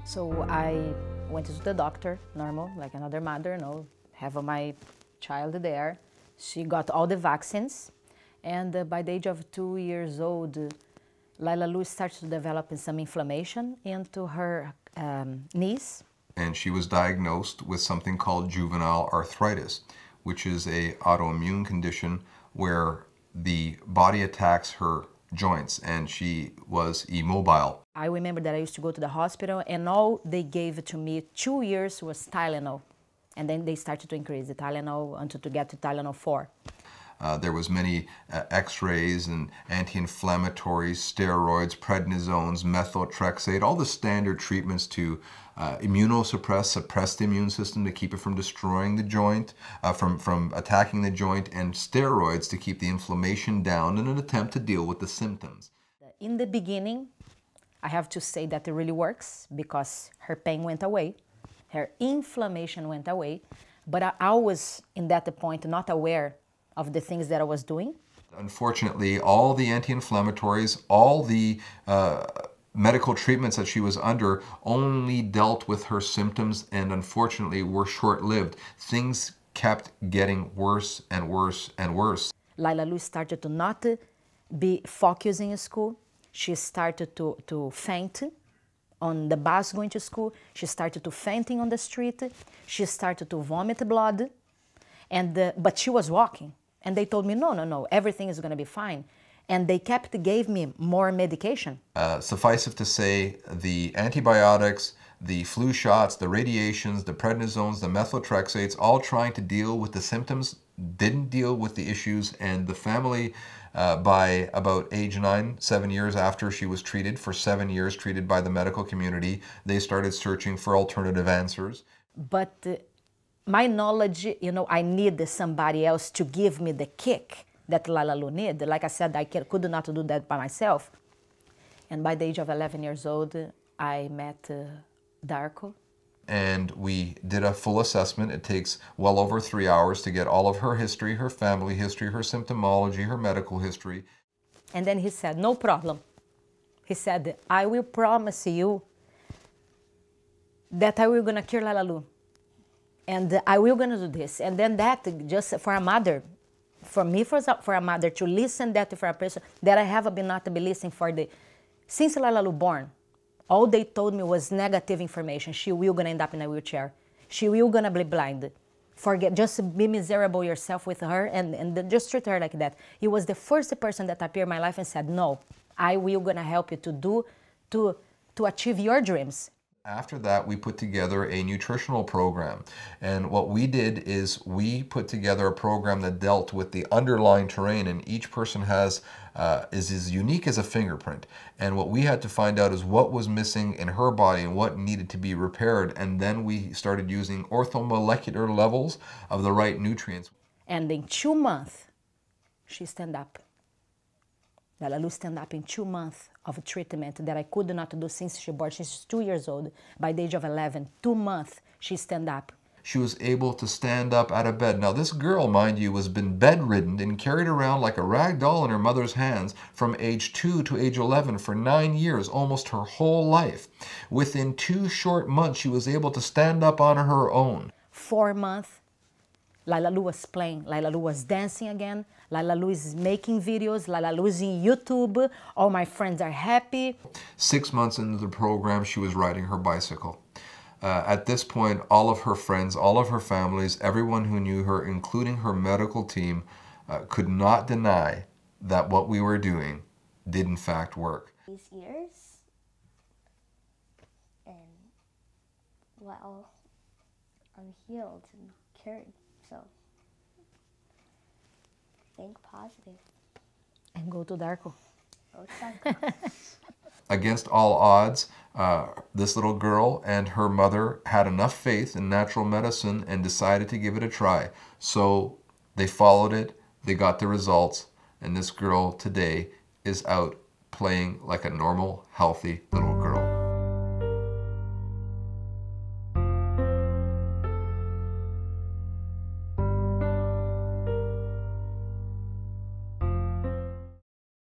So I went to the doctor, normal, like another mother, have my child there. She got all the vaccines. And by the age of 2 years old, Layla Lou started to develop some inflammation into her knees. And she was diagnosed with something called juvenile arthritis, which is a autoimmune condition where the body attacks her joints, and she was immobile. I remember that I used to go to the hospital, and all they gave to me 2 years was Tylenol. And then they started to increase the Tylenol until to get to Tylenol 4. There was many x-rays and anti-inflammatories, steroids, prednisones, methotrexate, all the standard treatments to suppress the immune system to keep it from destroying the joint, from attacking the joint, and steroids to keep the inflammation down in an attempt to deal with the symptoms. In the beginning, I have to say that it really works because her pain went away, her inflammation went away, but I was in that point not aware of the things that I was doing. Unfortunately, all the anti-inflammatories, all the medical treatments that she was under only dealt with her symptoms, and unfortunately were short-lived. Things kept getting worse and worse and worse. Layla Lou started to not be focused in school. She started to faint on the bus going to school. She started to fainting on the street. She started to vomit blood, but she was walking. And they told me, no, everything is going to be fine. And they gave me more medication. Suffice it to say, the antibiotics, the flu shots, the radiations, the prednisones, the methotrexates, all trying to deal with the symptoms, didn't deal with the issues. And the family, by about age 9, 7 years after she was treated, for 7 years treated by the medical community, they started searching for alternative answers. But my knowledge, I needed somebody else to give me the kick that Layla Lou needed. Like I said, I could not do that by myself. And by the age of 11 years old, I met Darko. And we did a full assessment. It takes well over 3 hours to get all of her history, her family history, her symptomology, her medical history. And then he said, no problem. He said, I will promise you that I will gonna cure Layla Lou. And I will gonna do this. And then that, just for a mother, for me, for a mother to listen that for a person that I have been not been listening since Layla Lou born, all they told me was negative information. She will gonna end up in a wheelchair. She will gonna be blind. Just be miserable yourself with her and just treat her like that. He was the first person that appeared in my life and said, no, I will gonna help you to achieve your dreams. After that, we put together a nutritional program. And what we did is we put together a program that dealt with the underlying terrain, and each person is as unique as a fingerprint. And what we had to find out is what was missing in her body and what needed to be repaired. And then we started using orthomolecular levels of the right nutrients. And in 2 months, she stand up. Layla Lou stand up in 2 months of treatment that I could not do since she born. She's 2 years old. By the age of 11, 2 months, she stand up. She was able to stand up out of bed. Now this girl, mind you, has been bedridden and carried around like a rag doll in her mother's hands from age 2 to age 11 for 9 years, almost her whole life. Within 2 short months, she was able to stand up on her own. 4 months, Layla Lou was playing. Layla Lou was dancing again. Layla Lou is making videos. Layla Lou is in YouTube. All my friends are happy. 6 months into the program, she was riding her bicycle. At this point, all of her friends, all of her families, everyone who knew her, including her medical team, could not deny that what we were doing did in fact work. These years, and well, I'm healed and cured, so think positive. And go to Darko. Go to Darko. Against all odds, this little girl and her mother had enough faith in natural medicine and decided to give it a try. So they followed it, they got the results, and this girl today is out playing like a normal, healthy little girl.